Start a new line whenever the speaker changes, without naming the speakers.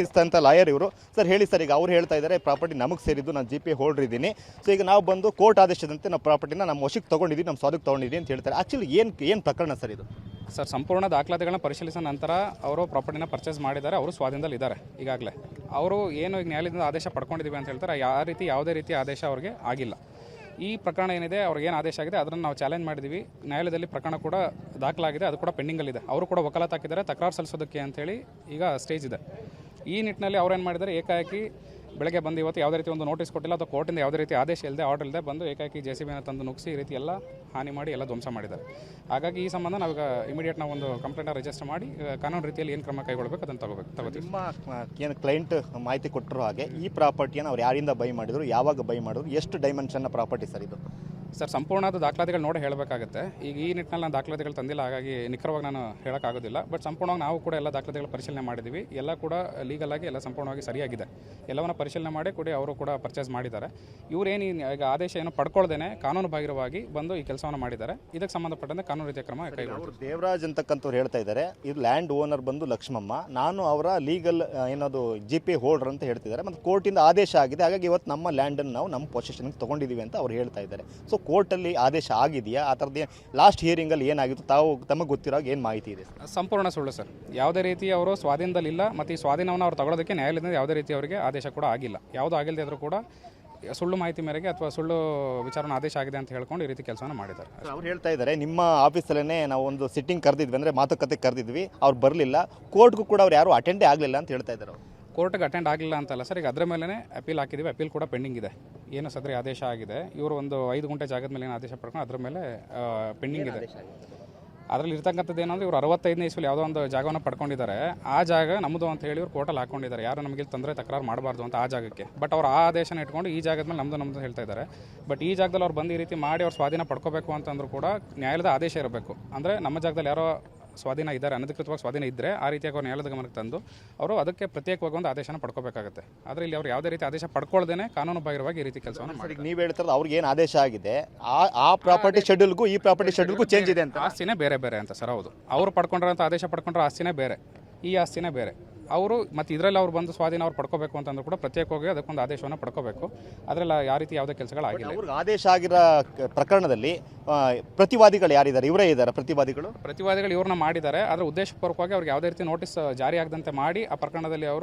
ಅಂತ ಲಾಯರ್ ಇವರು. ಸರ್ ಹೇಳಿ ಸರ್, ಈಗ ಅವ್ರು ಹೇಳ್ತಾ ಇದ್ದಾರೆ ಪ್ರಾಪರ್ಟಿ ನಮಗೆ ಸೇರಿದ್ದು, ನಾನು ಜಿ ಪಿ ಹೋಲ್ಡರ್ ಇದ್ದೀನಿ. ಸೊ ಈಗ ನಾವು ಬಂದು ಕೋರ್ಟ್ ಆದೇಶದಂತೆ ನಾವು ಪ್ರಾಪರ್ಟಿನ ನಮ್ಮ ವಶಕ್ಕೆ ತೊಗೊಂಡಿದ್ದೀವಿ, ನಮ್ಮ ಸ್ವಾಧೀನಕ್ಕೆ ತೊಗೊಂಡಿದ್ದೀವಿ ಅಂತ ಹೇಳ್ತಾರೆ. ಆ್ಯಕ್ಚುಲಿ ಏನು ಪ್ರಕರಣ ಸರ್ ಇದು?
ಸರ್, ಸಂಪೂರ್ಣ ದಾಖಲಾತಿಗಳನ್ನ ಪರಿಶೀಲಿಸಿದ ನಂತರ ಅವರು ಪ್ರಾಪರ್ಟಿನ ಪರ್ಚೇಸ್ ಮಾಡಿದ್ದಾರೆ, ಅವರು ಸ್ವಾಧೀನದಲ್ಲಿ ಇದ್ದಾರೆ. ಈಗಾಗಲೇ ಅವರು ಏನು ಈಗ ನ್ಯಾಯಾಲಯದಿಂದ ಆದೇಶ ಪಡ್ಕೊಂಡಿದ್ದೀವಿ ಅಂತ ಹೇಳ್ತಾರೆ, ಯಾವುದೇ ರೀತಿಯ ಆದೇಶ ಅವ್ರಿಗೆ ಆಗಿಲ್ಲ. ಈ ಪ್ರಕರಣ ಏನಿದೆ, ಅವ್ರಿಗೆ ಏನು ಆದೇಶ ಆಗಿದೆ ಅದನ್ನು ನಾವು ಚಾಲೆಂಜ್ ಮಾಡಿದ್ದೀವಿ. ನ್ಯಾಯಾಲಯದಲ್ಲಿ ಪ್ರಕರಣ ಕೂಡ ದಾಖಲಾಗಿದೆ, ಅದು ಕೂಡ ಪೆಂಡಿಂಗಲ್ಲಿದೆ. ಅವರು ಕೂಡ ವಕಾಲತ್ ಹಾಕಿದ್ದಾರೆ ತಕರಾರು ಸಲ್ಲಿಸೋದಕ್ಕೆ ಅಂತೇಳಿ ಈಗ ಸ್ಟೇಜ್ ಇದೆ. ಈ ನಿಟ್ಟಿನಲ್ಲಿ ಅವ್ರೇನು ಮಾಡಿದ್ದಾರೆ, ಏಕಾಏಕಿ ಬೆಳಗ್ಗೆ ಬಂದು ಇವತ್ತು ಯಾವುದೇ ರೀತಿ ಒಂದು ನೋಟಿಸ್ ಕೊಟ್ಟಿಲ್ಲ ಅಥವಾ ಕೋರ್ಟಿಂದ ಯಾವುದೇ ರೀತಿ ಆದೇಶ ಇಲ್ಲದೆ ಆರ್ಡರ್ ಇಲ್ಲದೆ ಬಂದು ಏಕಾಏಕಿ JCBನ ತಂದು ನುಗ್ಗಿಸಿ ಈ ರೀತಿ ಎಲ್ಲ ಹಾನಿ ಮಾಡಿ ಎಲ್ಲ ಧ್ವಂಸ ಮಾಡಿದ್ದಾರೆ. ಹಾಗಾಗಿ ಈ ಸಂಬಂಧ ನಾವೀಗ ಇಮಿಡಿಯೇಟ್ ನಾವು ಒಂದು ಕಂಪ್ಲೇಂಟ್ ರಿಜಿಸ್ಟರ್ ಮಾಡಿ ಕಾನೂನು ರೀತಿಯಲ್ಲಿ ಏನು ಕ್ರಮ ಕೈಗೊಳ್ಳಬೇಕು ಅದನ್ನು ತಗೋತೀವಿ.
ನಿಮ್ಮ ಏನು ಕ್ಲೈಂಟ್ ಮಾಹಿತಿ ಕೊಟ್ಟರು ಹಾಗೆ ಈ ಪ್ರಾಪರ್ಟಿಯನ್ನು ಅವ್ರು ಯಾರಿಂದ ಬೈ ಮಾಡಿದ್ರು, ಯಾವಾಗ ಬೈ ಮಾಡಿದ್ರು, ಎಷ್ಟು ಡೈಮೆನ್ಷನ್ನ ಪ್ರಾಪರ್ಟಿ ಸರ್ ಇದು?
ಸರ್, ಸಂಪೂರ್ಣದ ದಾಖಲಾತಿಗಳು ನೋಡಿ ಹೇಳಬೇಕಾಗುತ್ತೆ. ಈಗ ಈ ನಿಟ್ಟಿನಲ್ಲಿ ನಾನು ದಾಖಲಾತಿಗಳು ತಂದಿಲ್ಲ, ಹಾಗಾಗಿ ನಿಖರವಾಗಿ ನಾನು ಹೇಳೋಕ್ಕಾಗೋದಿಲ್ಲ. ಬಟ್ ಸಂಪೂರ್ಣವಾಗಿ ನಾವು ಕೂಡ ಎಲ್ಲ ದಾಖಲಾತಿಗಳು ಪರಿಶೀಲನೆ ಮಾಡಿದ್ದೀವಿ. ಎಲ್ಲ ಕೂಡ ಲೀಗಲ್ ಆಗಿ ಎಲ್ಲ ಸಂಪೂರ್ಣವಾಗಿ ಸರಿಯಾಗಿದೆ. ಎಲ್ಲವನ್ನ ಪರಿಶೀಲನೆ ಮಾಡಿ ಕೂಡ ಅವರು ಕೂಡ ಪರ್ಚೇಸ್ ಮಾಡಿದ್ದಾರೆ. ಇವರೇನು ಈಗ ಆದೇಶ ಏನು ಪಡ್ಕೊಳ್ದೇನೆ ಕಾನೂನು ಬಾಹಿರವಾಗಿ ಬಂದು ಈ ಕೆಲಸವನ್ನು ಮಾಡಿದ್ದಾರೆ. ಇದಕ್ಕೆ ಸಂಬಂಧಪಟ್ಟಂತೆ ಕಾನೂನು ರೀತಿಯ ಕ್ರಮ ಕೈಗೊಳ್ಳುವುದು.
ದೇವರಾಜ್ ಅಂತಕ್ಕಂಥವ್ರು ಹೇಳ್ತಾ ಇದ್ದಾರೆ, ಇದು ಲ್ಯಾಂಡ್ ಓನರ್ ಬಂದು ಲಕ್ಷ್ಮಮ್ಮ, ನಾನು ಅವರ ಲೀಗಲ್ ಏನದು GP ಹೋಲ್ಡರ್ ಅಂತ ಹೇಳ್ತಿದ್ದಾರೆ. ಮತ್ತು ಕೋರ್ಟಿಂದ ಆದೇಶ ಆಗಿದೆ, ಹಾಗಾಗಿ ಇವತ್ತು ನಮ್ಮ ಲ್ಯಾಂಡನ್ನು ನಾವು ನಮ್ಮ ಪೊಸಿಷನ್ಗೆ ತೊಗೊಂಡಿದ್ದೀವಿ ಅಂತ ಅವ್ರು ಹೇಳ್ತಾ ಇದ್ದಾರೆ. ಸೊ ಕೋರ್ಟಲ್ಲಿ ಆದೇಶ ಆಗಿದೆಯಾ? ಆ ಥರದ್ದು ಲಾಸ್ಟ್ ಹಿಯರಿಂಗಲ್ಲಿ ಏನಾಗಿತ್ತು ತಮಗೆ ಗೊತ್ತಿರೋ ಏನು ಮಾಹಿತಿ ಇದೆ?
ಸಂಪೂರ್ಣ ಸುಳ್ಳು ಸರ್. ಯಾವುದೇ ರೀತಿ ಅವರು ಸ್ವಾಧೀನದಲ್ಲಿಲ್ಲ ಮತ್ತು ಈ ಸ್ವಾಧೀನವನ್ನು ಅವ್ರು ತಗೊಳ್ಳೋದಕ್ಕೆ ನ್ಯಾಯಾಲಯದಿಂದ ಯಾವುದೇ ರೀತಿ ಅವರಿಗೆ ಆದೇಶ ಕೂಡ ಆಗಿಲ್ಲ. ಯಾವುದೂ ಆಗಿಲ್ಲದೆ ಆದರೂ ಕೂಡ ಸುಳ್ಳು ಮಾಹಿತಿ ಮೇರೆಗೆ ಅಥವಾ ಸುಳ್ಳು ವಿಚಾರನ ಆದೇಶ ಆಗಿದೆ ಅಂತ ಹೇಳ್ಕೊಂಡು ಈ ರೀತಿ ಕೆಲಸವನ್ನು ಮಾಡಿದ್ದಾರೆ.
ಅವ್ರು ಹೇಳ್ತಾ ಇದ್ದಾರೆ, ನಿಮ್ಮ ಆಫೀಸಲ್ಲೇ ನಾವು ಒಂದು ಸಿಟ್ಟಿಂಗ್ ಕರೆದಿದ್ವಿ, ಅಂದರೆ ಮಾತುಕತೆ ಕರೆದಿದ್ವಿ, ಅವ್ರು ಬರಲಿಲ್ಲ, ಕೋರ್ಟ್ಗೂ ಕೂಡ ಅವ್ರು ಯಾರು ಅಟೆಂಡೇ ಆಗಲಿಲ್ಲ ಅಂತ ಹೇಳ್ತಾ ಇದ್ದಾರೆ.
ಕೋರ್ಟ್ಗೆ ಅಟೆಂಡ್ ಆಗಲಿಲ್ಲ ಅಂತಲ್ಲ ಸರ್, ಈಗ ಅದರ ಮೇಲೆ ಅಪೀಲ್ ಹಾಕಿದ್ದೀವಿ. ಅಪೀಲ್ ಕೂಡ ಪೆಂಡಿಂಗ್ ಇದೆ. ಏನು ಸದರಿ ಆದೇಶ ಆಗಿದೆ, ಇವರು ಒಂದು 5 ಗುಂಟೆ ಜಾಗದ ಮೇಲೆ ಏನು ಆದೇಶ ಪಡ್ಕೊಂಡು ಅದರ ಮೇಲೆ ಪೆಂಡಿಂಗ್ ಇದೆ. ಅದರಲ್ಲಿ ಇರ್ತಕ್ಕಂಥದ್ದು ಏನಂದರೆ, ಇವರು 65ನೇ ಇಸ್ವಿಲಿ ಯಾವುದೋ ಒಂದು ಜಾಗವನ್ನು ಪಡ್ಕೊಂಡಿದ್ದಾರೆ. ಆ ಜಾಗ ನಮ್ಮದು ಅಂತ ಹೇಳಿ ಇವರು ಕೋರ್ಟಲ್ಲಿ ಹಾಕೊಂಡಿದ್ದಾರೆ. ಯಾರು ನಮಗೆ ತೊಂದರೆ ತಕರಾರು ಮಾಡಬಾರ್ದು ಅಂತ ಆ ಜಾಗಕ್ಕೆ. ಬಟ್ ಅವ್ರು ಆ ಆದೇಶನ ಇಟ್ಕೊಂಡು ಈ ಜಾಗದ ಮೇಲೆ ನಮ್ಮದು ಹೇಳ್ತಾ ಇದ್ದಾರೆ. ಬಟ್ ಈ ಜಾಗದಲ್ಲಿ ಅವ್ರು ಬಂದು ಈ ರೀತಿ ಮಾಡಿ ಅವ್ರು ಸ್ವಾಧೀನ ಪಡ್ಕೋಬೇಕು ಅಂತಂದ್ರೂ ಕೂಡ ನ್ಯಾಯಾಲಯದ ಆದೇಶ ಇರಬೇಕು. ಅಂದರೆ ನಮ್ಮ ಜಾಗದಲ್ಲಿ ಯಾರೋ ಸ್ವಾಧೀನ ಇದ್ದಾರೆ, ಅನಧಿಕೃತವಾಗಿ ಸ್ವಾಧೀನ ಇದ್ದರೆ ಆ ರೀತಿಯಾಗಿ ಅವ್ರು ನ್ಯಾಯಾಲಯದ ಗಮನಕ್ಕೆ ತಂದು ಅವರು ಅದಕ್ಕೆ ಪ್ರತ್ಯೇಕವಾಗಿ ಒಂದು ಆದೇಶನ ಪಡ್ಕೋಬೇಕಾಗುತ್ತೆ. ಆದರೆ ಇಲ್ಲಿ ಅವ್ರು ಯಾವುದೇ ರೀತಿ ಆದೇಶ ಪಡ್ಕೊಳ್ದೇನೆ ಕಾನೂನು ಬಾಹಿರವಾಗಿ ಈ ರೀತಿ ಕೆಲಸವನ್ನು ಮಾಡಿ.
ನೀವು ಹೇಳ್ತಾರೆ ಅವ್ರಿಗೆ ಏನು ಆದೇಶ ಆಗಿದೆ, ಆ ಪ್ರಾಪರ್ಟಿ ಶೆಡ್ಯೂಲ್ಗೂ ಈ ಪ್ರಾಪರ್ಟಿ ಶೆಡ್ಯೂಲ್ಗೂ ಚೇಂಜ್ ಇದೆ ಅಂತ.
ಆಸ್ತಿನೇ ಬೇರೆ ಅಂತ ಸರ್. ಹೌದು, ಅವರು ಪಡ್ಕೊಂಡಿರೋಂಥ ಆದೇಶ ಪಡ್ಕೊಂಡ್ರೆ ಆಸ್ತಿನೇ ಬೇರೆ, ಈ ಆಸ್ತಿನೇ ಬೇರೆ. ಅವರು ಮತ್ತು ಇದರಲ್ಲಿ ಅವ್ರು ಬಂದು ಸ್ವಾಧೀನ ಅವ್ರು ಪಡ್ಕೋಬೇಕು ಅಂತಂದ್ರೂ ಕೂಡ ಪ್ರತ್ಯೇಕವಾಗಿ ಅದಕ್ಕೊಂದು ಆದೇಶವನ್ನು ಪಡ್ಕೋಬೇಕು. ಅದರಲ್ಲಿ ಯಾವ ರೀತಿ ಯಾವುದೇ ಕೆಲಸಗಳಾಗಿಲ್ಲ.
ಅವ್ರಿಗೆ ಆದೇಶ ಆಗಿರೋ ಪ್ರಕರಣದಲ್ಲಿ ಪ್ರತಿವಾದಿಗಳು ಯಾರಿದ್ದಾರೆ? ಇವರೇ ಇದ್ದಾರೆ ಪ್ರತಿವಾದಿಗಳು
ಇವ್ರನ್ನ ಮಾಡಿದ್ದಾರೆ. ಆದರೆ ಉದ್ದೇಶಪೂರ್ವಕವಾಗಿ ಅವ್ರಿಗೆ ಯಾವುದೇ ರೀತಿ ನೋಟಿಸ್ ಜಾರಿ ಆಗದಂತೆ ಮಾಡಿ ಆ ಪ್ರಕರಣದಲ್ಲಿ ಅವರು